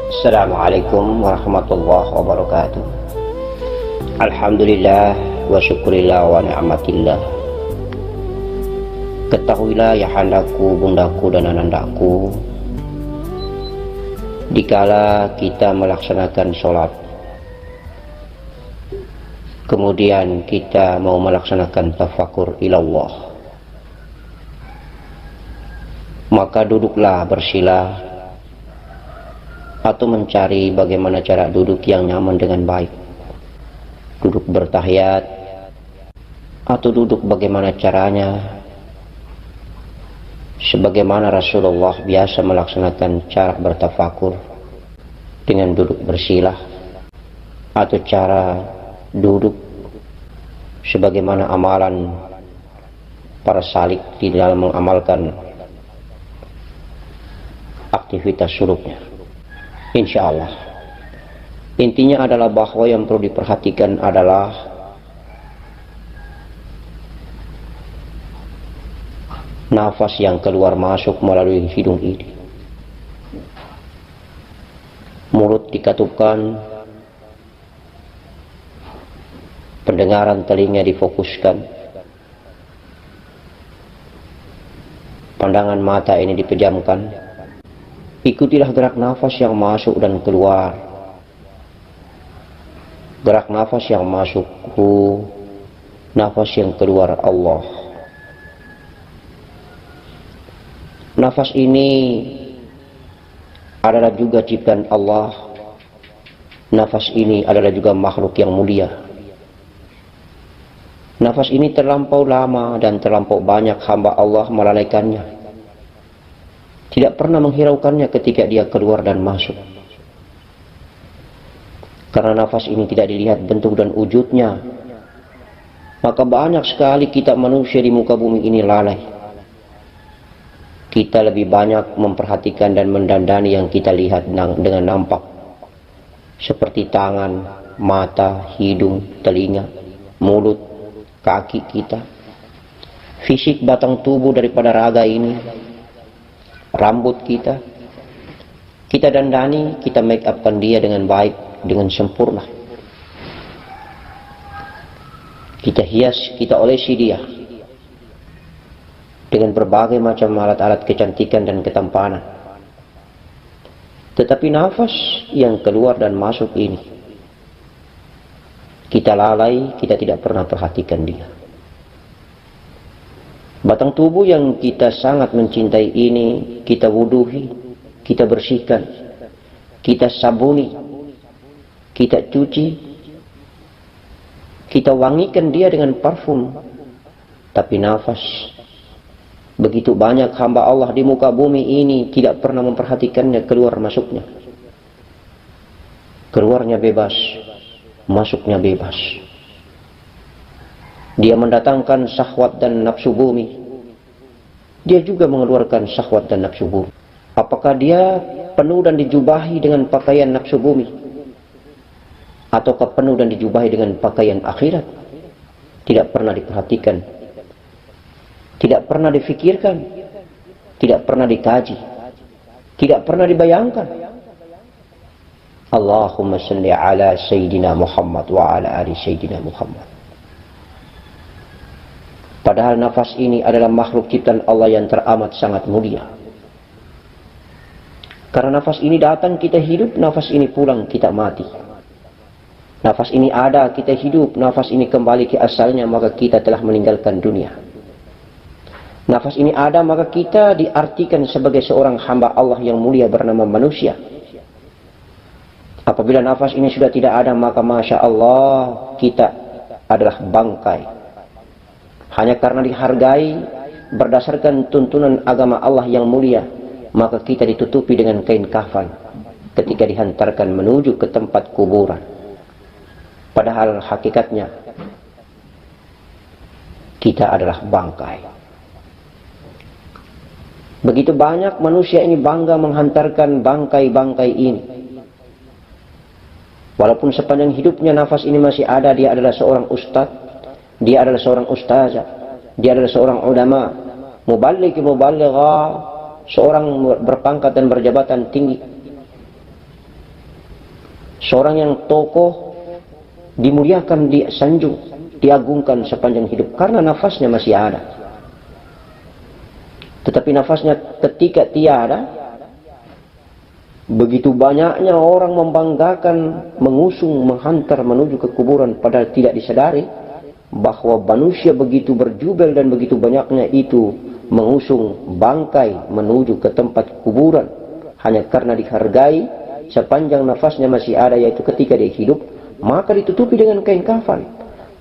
Assalamualaikum warahmatullahi wabarakatuh. Alhamdulillah wa syukurillah wa ni'matillah. Ketahuilah ya handaku, bundaku dan anandaku, dikala kita melaksanakan sholat, kemudian kita mau melaksanakan tafakur ilallah, maka duduklah bersila atau mencari bagaimana cara duduk yang nyaman dengan baik. Duduk bertahiyat atau duduk bagaimana caranya, sebagaimana Rasulullah biasa melaksanakan cara bertafakur dengan duduk bersilah, atau cara duduk sebagaimana amalan para salik di dalam mengamalkan aktivitas suluknya. Insya Allah, intinya adalah bahwa yang perlu diperhatikan adalah nafas yang keluar masuk melalui hidung ini, mulut dikatupkan, pendengaran telinga difokuskan, pandangan mata ini dipejamkan. Ikutilah gerak nafas yang masuk dan keluar. Gerak nafas yang masuk Hu, nafas yang keluar Allah. Nafas ini adalah juga ciptaan Allah. Nafas ini adalah juga makhluk yang mulia. Nafas ini terlampau lama dan terlampau banyak hamba Allah melalaikannya, tidak pernah menghiraukannya ketika dia keluar dan masuk. Karena nafas ini tidak dilihat bentuk dan wujudnya, maka banyak sekali kita manusia di muka bumi ini lalai. Kita lebih banyak memperhatikan dan mendandani yang kita lihat dengan nampak, seperti tangan, mata, hidung, telinga, mulut, kaki kita, fisik batang tubuh daripada raga ini, rambut kita dandani, kita make upkan dia dengan baik, dengan sempurna. Kita hias, kita olesi dia dengan berbagai macam alat-alat kecantikan dan ketampanan. Tetapi nafas yang keluar dan masuk ini, kita lalai, kita tidak pernah perhatikan dia. Batang tubuh yang kita sangat mencintai ini, kita wuduhi, kita bersihkan, kita sabuni, kita cuci, kita wangikan dia dengan parfum. Tapi nafas, begitu banyak hamba Allah di muka bumi ini tidak pernah memperhatikannya keluar masuknya. Keluarnya bebas, masuknya bebas. Dia mendatangkan syahwat dan nafsu bumi. Dia juga mengeluarkan syahwat dan nafsu bumi. Apakah dia penuh dan dijubahi dengan pakaian nafsu bumi, ataukah penuh dan dijubahi dengan pakaian akhirat? Tidak pernah diperhatikan, tidak pernah difikirkan, tidak pernah dikaji, tidak pernah dibayangkan. Allahumma salli ala Sayyidina Muhammad wa ala ali Sayyidina Muhammad. Padahal nafas ini adalah makhluk ciptaan Allah yang teramat sangat mulia. Karena nafas ini datang kita hidup, nafas ini pulang kita mati. Nafas ini ada kita hidup, nafas ini kembali ke asalnya, maka kita telah meninggalkan dunia. Nafas ini ada maka kita diartikan sebagai seorang hamba Allah yang mulia bernama manusia. Apabila nafas ini sudah tidak ada, maka Masya Allah kita adalah bangkai. Hanya karena dihargai berdasarkan tuntunan agama Allah yang mulia, maka kita ditutupi dengan kain kafan ketika dihantarkan menuju ke tempat kuburan. Padahal hakikatnya kita adalah bangkai. Begitu banyak manusia ini bangga menghantarkan bangkai-bangkai ini. Walaupun sepanjang hidupnya nafas ini masih ada, dia adalah seorang ustadz, dia adalah seorang ustazah, dia adalah seorang ulama, muballigh, muballighah, seorang berpangkat dan berjabatan tinggi. Seorang yang tokoh dimuliakan, disanjung, diagungkan sepanjang hidup karena nafasnya masih ada. Tetapi nafasnya ketika tiada, begitu banyaknya orang membanggakan, mengusung, menghantar menuju ke kuburan, padahal tidak disadari bahwa manusia begitu berjubel dan begitu banyaknya itu mengusung bangkai menuju ke tempat kuburan hanya karena dihargai sepanjang nafasnya masih ada, yaitu ketika dia hidup, maka ditutupi dengan kain kafan.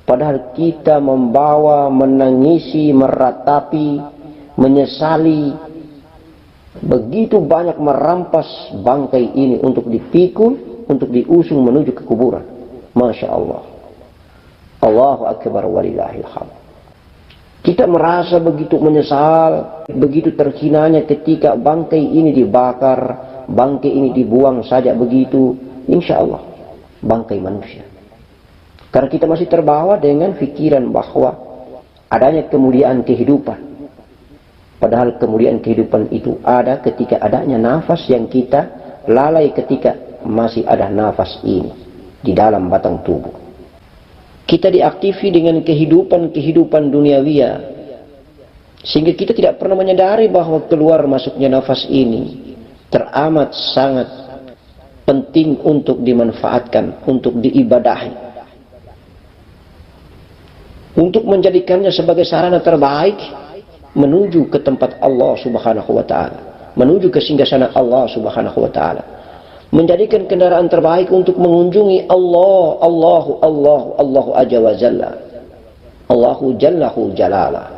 Padahal kita membawa, menangisi, meratapi, menyesali, begitu banyak merampas bangkai ini untuk dipikul, untuk diusung menuju ke kuburan. Masya Allah. Allahu Akbar walillahil hamd. Kita merasa begitu menyesal, begitu terhinanya ketika bangkai ini dibakar, bangkai ini dibuang saja begitu. Insya Allah, bangkai manusia. Karena kita masih terbawa dengan pikiran bahwa adanya kemuliaan kehidupan. Padahal kemuliaan kehidupan itu ada ketika adanya nafas yang kita lalai ketika masih ada nafas ini di dalam batang tubuh. Kita diaktifi dengan kehidupan duniawiya, sehingga kita tidak pernah menyadari bahwa keluar masuknya nafas ini teramat sangat penting untuk dimanfaatkan, untuk diibadahi, untuk menjadikannya sebagai sarana terbaik menuju ke tempat Allah Subhanahu wa taala, menuju ke singgasana Allah Subhanahu wa taala, menjadikan kendaraan terbaik untuk mengunjungi Allahu Azza wa Jalla, Allahu Jallahu Jalala.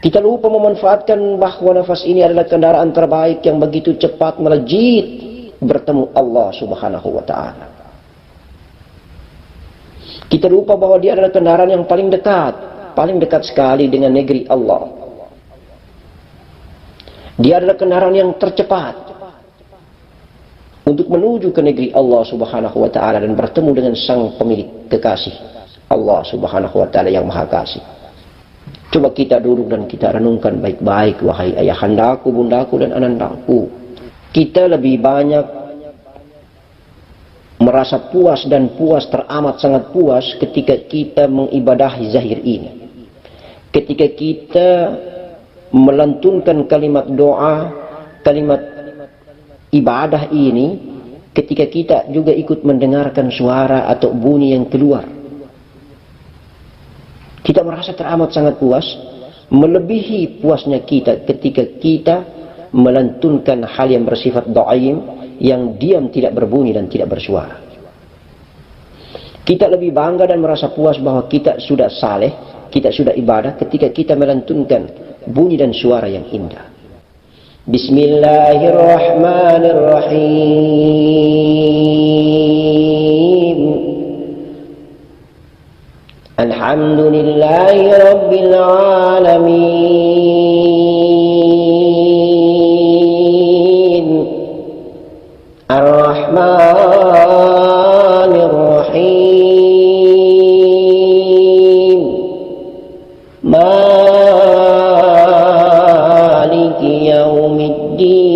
Kita lupa memanfaatkan bahwa nafas ini adalah kendaraan terbaik yang begitu cepat melejit bertemu Allah Subhanahu wa taala. Kita lupa bahwa dia adalah kendaraan yang paling dekat sekali dengan negeri Allah. Dia adalah kendaraan yang tercepat untuk menuju ke negeri Allah Subhanahu wa taala dan bertemu dengan sang pemilik kekasih, Allah Subhanahu wa taala yang Maha Kasih. Coba kita duduk dan kita renungkan baik-baik, wahai ayahandaku, bundaku dan anandaku. Kita lebih banyak merasa puas dan puas, teramat sangat puas ketika kita mengibadahi zahir ini. Ketika kita melantunkan kalimat doa, kalimat ibadah ini, ketika kita juga ikut mendengarkan suara atau bunyi yang keluar, kita merasa teramat sangat puas, melebihi puasnya kita ketika kita melantunkan hal yang bersifat dhaim, yang diam, tidak berbunyi dan tidak bersuara. Kita lebih bangga dan merasa puas bahwa kita sudah saleh, kita sudah ibadah ketika kita melantunkan bunyi dan suara yang indah. Bismillahirrahmanirrahim. Alhamdulillahi Rabbil Alamin. Ar-Rahmanirrahim. Maliki Yaumiddin.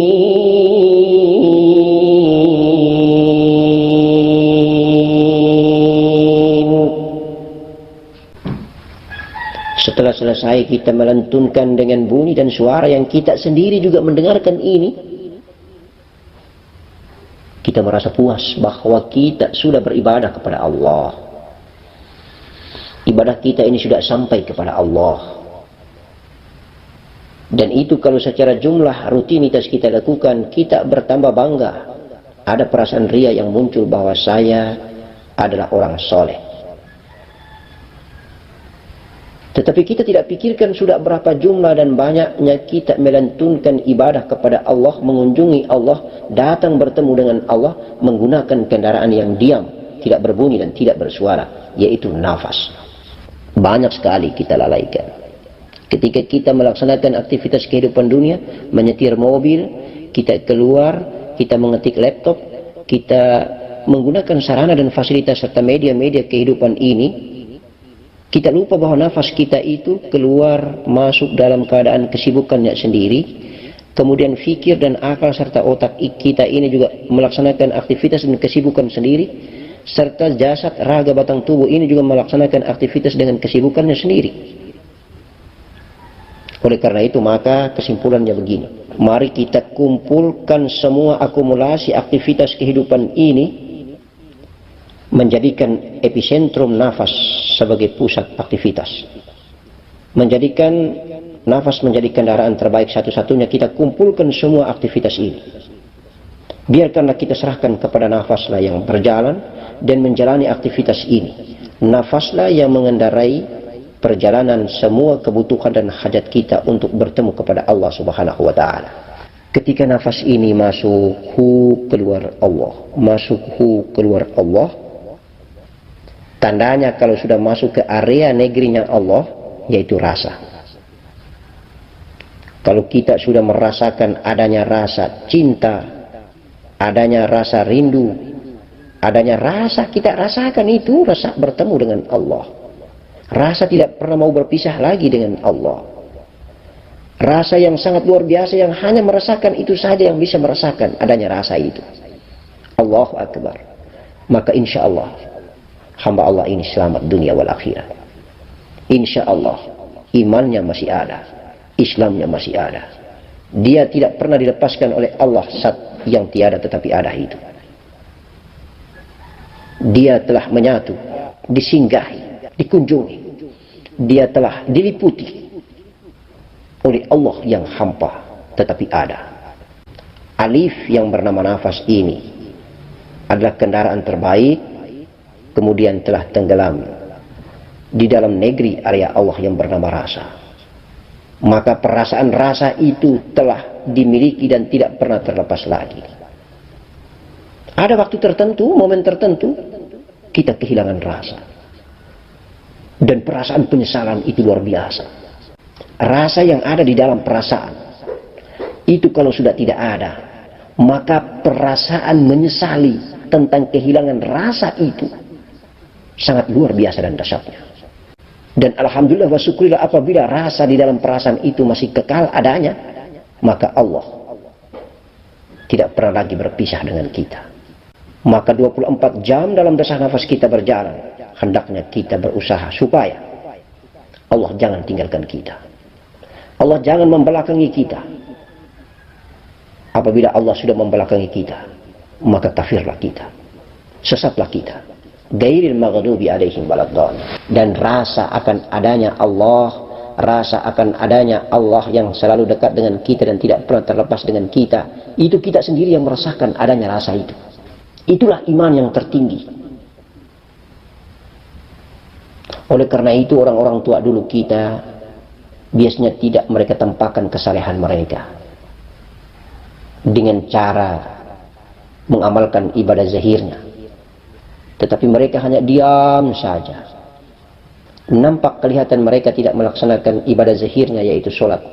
Setelah selesai kita melantunkan dengan bunyi dan suara yang kita sendiri juga mendengarkan ini, kita merasa puas bahwa kita sudah beribadah kepada Allah. Ibadah kita ini sudah sampai kepada Allah. Dan itu kalau secara jumlah rutinitas kita lakukan, kita bertambah bangga. Ada perasaan ria yang muncul bahwa saya adalah orang soleh. Tetapi kita tidak pikirkan sudah berapa jumlah dan banyaknya kita melantunkan ibadah kepada Allah, mengunjungi Allah, datang bertemu dengan Allah, menggunakan kendaraan yang diam, tidak berbunyi dan tidak bersuara, yaitu nafas. Banyak sekali kita lalaikan. Ketika kita melaksanakan aktivitas kehidupan dunia, menyetir mobil, kita keluar, kita mengetik laptop, kita menggunakan sarana dan fasilitas serta media-media kehidupan ini, kita lupa bahwa nafas kita itu keluar masuk dalam keadaan kesibukannya sendiri. Kemudian fikir dan akal serta otak kita ini juga melaksanakan aktivitas dan kesibukan sendiri. serta jasad, raga, batang tubuh ini juga melaksanakan aktivitas dengan kesibukannya sendiri. Oleh karena itu maka kesimpulannya begini, mari kita kumpulkan semua akumulasi aktivitas kehidupan ini, menjadikan epicentrum nafas sebagai pusat aktivitas, menjadikan nafas menjadi kendaraan terbaik satu-satunya. Kita kumpulkan semua aktivitas ini, biarkanlah kita serahkan kepada nafaslah yang berjalan dan menjalani aktivitas ini. Nafaslah yang mengendarai perjalanan semua kebutuhan dan hajat kita untuk bertemu kepada Allah Subhanahu wa taala. Ketika nafas ini masuk hu, keluar Allah, masuk hu, keluar Allah, tandanya kalau sudah masuk ke area negerinya Allah, yaitu rasa. Kalau kita sudah merasakan adanya rasa cinta, adanya rasa rindu, adanya rasa, kita rasakan itu rasa bertemu dengan Allah. Rasa tidak pernah mau berpisah lagi dengan Allah. Rasa yang sangat luar biasa yang hanya merasakan itu saja yang bisa merasakan adanya rasa itu. Allahu Akbar. Maka insya Allah hamba Allah ini selamat dunia wal akhirat. Insya Allah imannya masih ada, Islamnya masih ada. Dia tidak pernah dilepaskan oleh Allah saat yang tiada tetapi ada itu. Dia telah menyatu, disinggahi, dikunjungi, dia telah diliputi oleh Allah yang hampa tetapi ada. Alif yang bernama nafas ini adalah kendaraan terbaik, kemudian telah tenggelam di dalam negeri area Allah yang bernama rasa. Maka perasaan rasa itu telah dimiliki dan tidak pernah terlepas lagi. Ada waktu tertentu, momen tertentu, kita kehilangan rasa. Dan perasaan penyesalan itu luar biasa. Rasa yang ada di dalam perasaan itu kalau sudah tidak ada, maka perasaan menyesali tentang kehilangan rasa itu sangat luar biasa dan dahsyatnya. Dan alhamdulillah wa syukurillah, apabila rasa di dalam perasaan itu masih kekal adanya, maka Allah tidak pernah lagi berpisah dengan kita. Maka 24 jam dalam dasar nafas kita berjalan, hendaknya kita berusaha supaya Allah jangan tinggalkan kita. Allah jangan membelakangi kita. Apabila Allah sudah membelakangi kita, maka kafirlah kita, sesatlah kita. Ghairil maghdubi alaihim waladdallin. Dan rasa akan adanya Allah, rasa akan adanya Allah yang selalu dekat dengan kita dan tidak pernah terlepas dengan kita, itu kita sendiri yang merasakan adanya rasa itu. Itulah iman yang tertinggi. Oleh karena itu orang-orang tua dulu kita biasanya tidak mereka tampakkan kesalehan mereka dengan cara mengamalkan ibadah zahirnya, tetapi mereka hanya diam saja. Nampak kelihatan mereka tidak melaksanakan ibadah zahirnya yaitu sholat,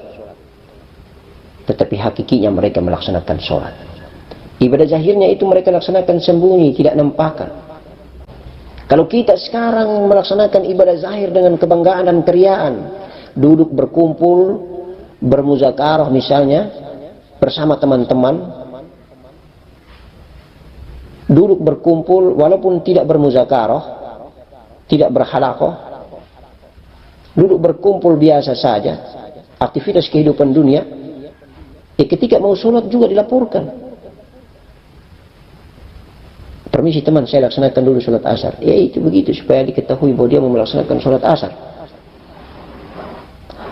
tetapi hakikinya mereka melaksanakan sholat. Ibadah zahirnya itu mereka laksanakan sembunyi, tidak nampakkan. Kalau kita sekarang melaksanakan ibadah zahir dengan kebanggaan dan keriaan, duduk berkumpul, bermuzakarah misalnya, bersama teman-teman, duduk berkumpul walaupun tidak bermuzakarah, tidak berhalaqah, duduk berkumpul biasa saja, aktivitas kehidupan dunia, ketika mau sholat juga dilaporkan. Permisi teman, saya laksanakan dulu sholat asar. Ya itu begitu, supaya diketahui bahwa dia mau melaksanakan sholat asar.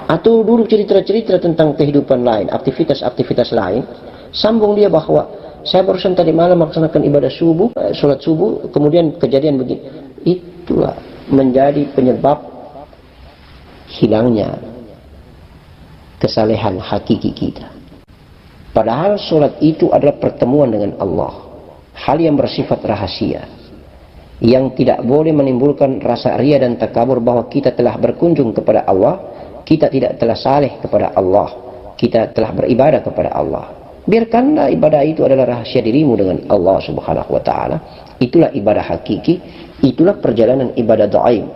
Atau dulu cerita-cerita tentang kehidupan lain, aktivitas-aktivitas lain, sambung dia bahwa saya barusan tadi malam melaksanakan ibadah subuh, sholat subuh, kemudian kejadian begini. Itulah menjadi penyebab hilangnya kesalehan hakiki kita. Padahal sholat itu adalah pertemuan dengan Allah, hal yang bersifat rahasia, yang tidak boleh menimbulkan rasa ria dan takabur bahwa kita telah berkunjung kepada Allah, kita tidak telah saleh kepada Allah, kita telah beribadah kepada Allah. Biarkanlah ibadah itu adalah rahasia dirimu dengan Allah Subhanahu wa ta'ala. Itulah ibadah hakiki, itulah perjalanan ibadah dhaim.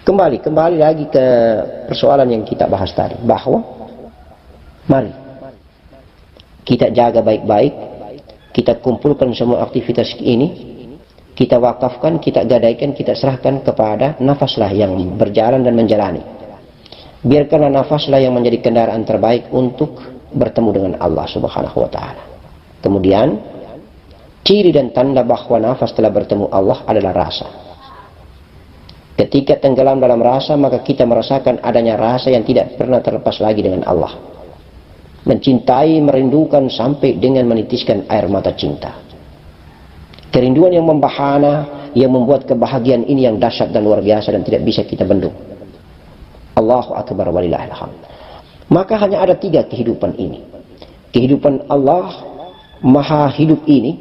Kembali lagi ke persoalan yang kita bahas tadi, bahwa mari kita jaga baik-baik, kita kumpulkan semua aktivitas ini, kita wakafkan, kita gadaikan, kita serahkan kepada nafaslah yang berjalan dan menjalani. Biarkanlah nafaslah yang menjadi kendaraan terbaik untuk bertemu dengan Allah Subhanahu wa ta'ala. Kemudian ciri dan tanda bahwa nafas telah bertemu Allah adalah rasa. Ketika tenggelam dalam rasa, maka kita merasakan adanya rasa yang tidak pernah terlepas lagi dengan Allah. Mencintai, merindukan sampai dengan menitiskan air mata cinta. Kerinduan yang membahana, yang membuat kebahagiaan ini yang dahsyat dan luar biasa dan tidak bisa kita bendung. Allahu Akbar walillahil hamd. Maka hanya ada 3 kehidupan ini. Kehidupan Allah Maha Hidup ini,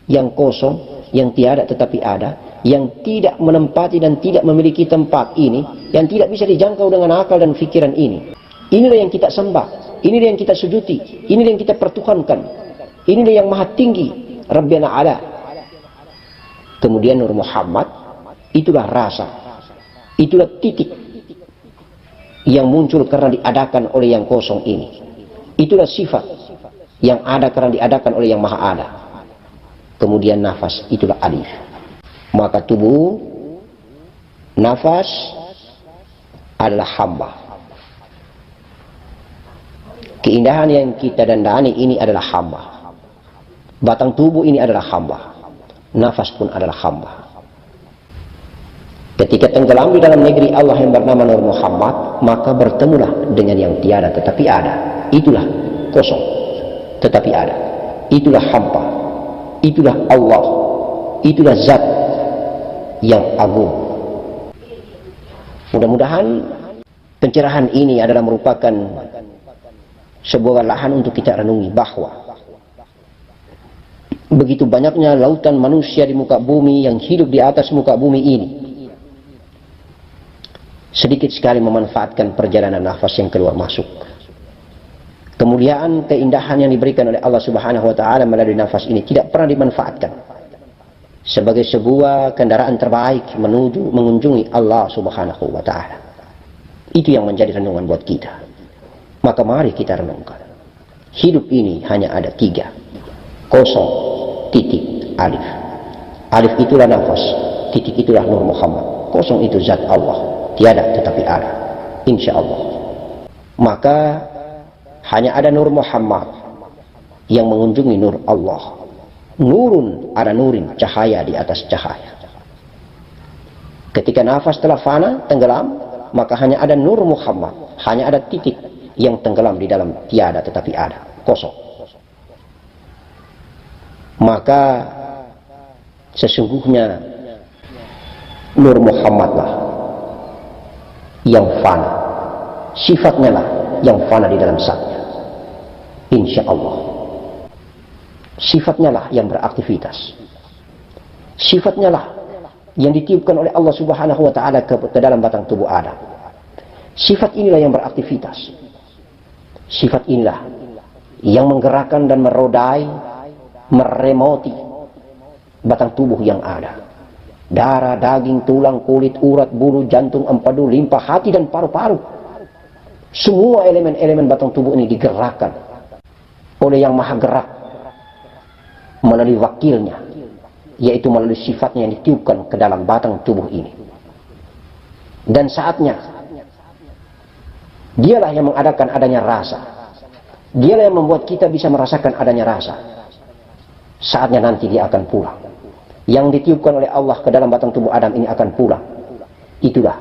yang kosong, yang tiada tetapi ada, yang tidak menempati dan tidak memiliki tempat ini, yang tidak bisa dijangkau dengan akal dan fikiran ini. Inilah yang kita sembah, inilah yang kita sujuti, inilah yang kita pertuhankan, inilah yang maha tinggi, Rabbana Ala. Kemudian Nur Muhammad, itulah rasa, itulah titik yang muncul karena diadakan oleh yang kosong ini. Itulah sifat yang ada karena diadakan oleh yang maha ada. Kemudian nafas, itulah alif. Maka tubuh, nafas adalah hamba. Keindahan yang kita dandani ini adalah hamba. Batang tubuh ini adalah hamba. Nafas pun adalah hamba. Ketika tenggelam di dalam negeri Allah yang bernama Nur Muhammad, maka bertemulah dengan yang tiada tetapi ada. Itulah kosong tetapi ada. Itulah hampa. Itulah Allah. Itulah zat yang agung. Mudah-mudahan pencerahan ini adalah merupakan sebuah lahan untuk kita renungi bahwa begitu banyaknya lautan manusia di muka bumi yang hidup di atas muka bumi ini, sedikit sekali memanfaatkan perjalanan nafas yang keluar masuk. Kemuliaan, keindahan yang diberikan oleh Allah Subhanahu wa ta'ala melalui nafas ini tidak pernah dimanfaatkan sebagai sebuah kendaraan terbaik menuju mengunjungi Allah Subhanahu wa ta'ala. Itu yang menjadi renungan buat kita. Maka mari kita renungkan. Hidup ini hanya ada 3. Kosong, titik, alif. Alif itulah nafas, titik itulah Nur Muhammad. Kosong itu zat Allah, tiada tetapi ada, insya Allah. Maka hanya ada Nur Muhammad yang mengunjungi Nur Allah. Nurun ada nurin, cahaya di atas cahaya. Ketika nafas telah fana, tenggelam, maka hanya ada Nur Muhammad, hanya ada titik yang tenggelam di dalam tiada tetapi ada, kosong. Maka sesungguhnya Nur Muhammadlah yang fana, sifatnya lah yang fana di dalam zatnya, insya Allah. Sifatnya lah yang beraktivitas, sifatnya lah yang ditiupkan oleh Allah Subhanahu wa ta'ala ke dalam batang tubuh Adam. Sifat inilah yang beraktivitas, sifat inilah yang menggerakkan dan merodai, meremoti batang tubuh yang ada. Darah, daging, tulang, kulit, urat, bulu, jantung, empedu, limpa, hati, dan paru-paru. Semua elemen-elemen batang tubuh ini digerakkan oleh yang maha gerak melalui wakilnya, yaitu melalui sifatnya yang ditiupkan ke dalam batang tubuh ini. Dan saatnya dialah yang mengadakan adanya rasa. Dialah yang membuat kita bisa merasakan adanya rasa. Saatnya nanti dia akan pulang. Yang ditiupkan oleh Allah ke dalam batang tubuh Adam ini akan pulang. Itulah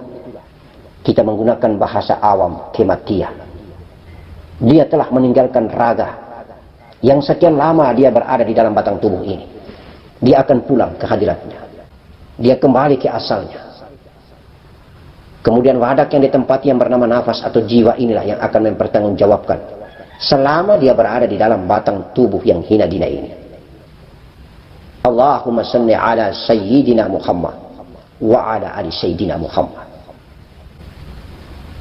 kita menggunakan bahasa awam, kematian. Dia telah meninggalkan raga yang sekian lama dia berada di dalam batang tubuh ini. Dia akan pulang ke hadiratnya. Dia kembali ke asalnya. Kemudian wadak yang ditempati yang bernama nafas atau jiwa inilah yang akan mempertanggungjawabkan selama dia berada di dalam batang tubuh yang hina dina ini. Allahumma salli ala Sayyidina Muhammad wa ala ali Sayyidina Muhammad.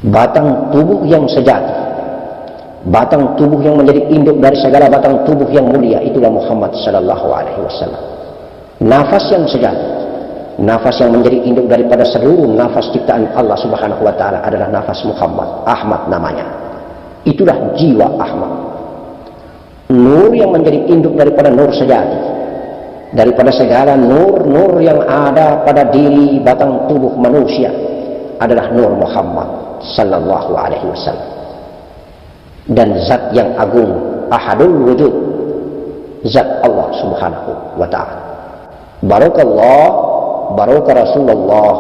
Batang tubuh yang sejati, batang tubuh yang menjadi induk dari segala batang tubuh yang mulia, itulah Muhammad sallallahu alaihi wasallam. Nafas yang sejati, nafas yang menjadi induk daripada seluruh nafas ciptaan Allah Subhanahu wa ta'ala adalah nafas Muhammad, Ahmad namanya. Itulah jiwa Ahmad. Nur yang menjadi induk daripada nur sejati, daripada segala nur-nur yang ada pada diri batang tubuh manusia adalah nur Muhammad sallallahu alaihi wasallam. Dan zat yang agung, ahadul wujud, zat Allah subhanahu wa ta'ala. Barakallah, baraka Rasulullah,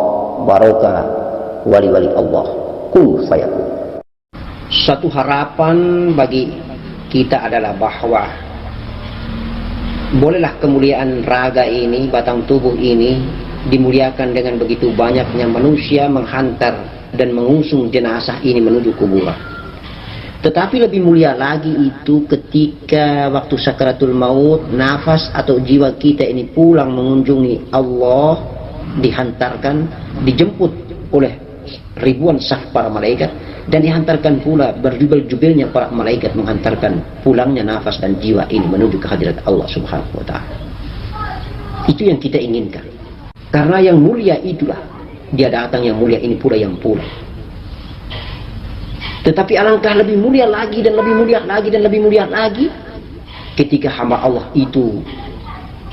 baraka wali-wali Allah. Kun fayakun. Satu harapan bagi kita adalah bahwa bolehlah kemuliaan raga ini, batang tubuh ini dimuliakan dengan begitu banyaknya manusia menghantar dan mengusung jenazah ini menuju kuburan. Tetapi lebih mulia lagi itu ketika waktu sakaratul maut, nafas atau jiwa kita ini pulang mengunjungi Allah, dihantarkan, dijemput oleh ribuan saf para malaikat, dan dihantarkan pula berjubel-jubelnya para malaikat menghantarkan pulangnya nafas dan jiwa ini menuju ke hadirat Allah subhanahu wa ta'ala. Itu yang kita inginkan. Karena yang mulia itulah dia datang, yang mulia ini pula yang pulang. Tetapi alangkah lebih mulia lagi dan lebih mulia lagi dan lebih mulia lagi ketika hamba Allah itu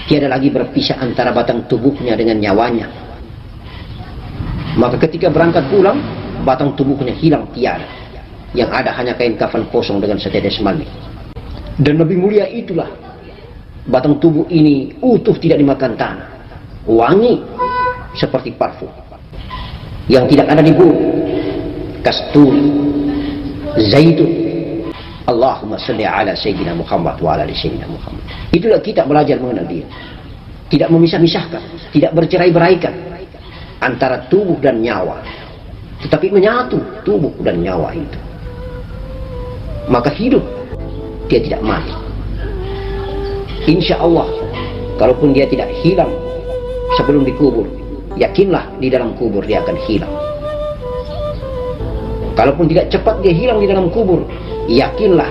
tiada lagi berpisah antara batang tubuhnya dengan nyawanya. Maka ketika berangkat pulang, batang tubuhnya hilang tiada. Yang ada hanya kain kafan kosong dengan setetes mani. Dan lebih mulia itulah batang tubuh ini utuh, tidak dimakan tanah, wangi seperti parfum yang tidak ada di bulu, kasturi, zaitun. Allahumma salli ala Sayyidina Muhammad wa ala Sayyidina Muhammad. Itulah kita belajar mengenal dia. Tidak memisah-misahkan, tidak bercerai-beraikan antara tubuh dan nyawa, tetapi menyatu tubuh dan nyawa itu. Maka hidup, dia tidak mati. Insya Allah, kalaupun dia tidak hilang sebelum dikubur, yakinlah di dalam kubur dia akan hilang. Kalaupun tidak cepat dia hilang di dalam kubur, yakinlah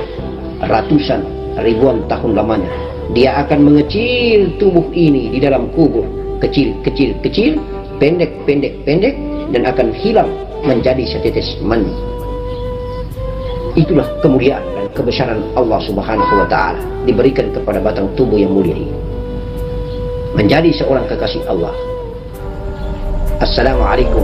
ratusan ribuan tahun lamanya dia akan mengecil tubuh ini di dalam kubur, kecil, kecil, kecil, pendek, pendek, pendek, dan akan hilang menjadi setetes mani. Itulah kemuliaan dan kebesaran Allah subhanahu wa ta'ala diberikan kepada batang tubuh yang mulia ini, menjadi seorang kekasih Allah. Assalamualaikum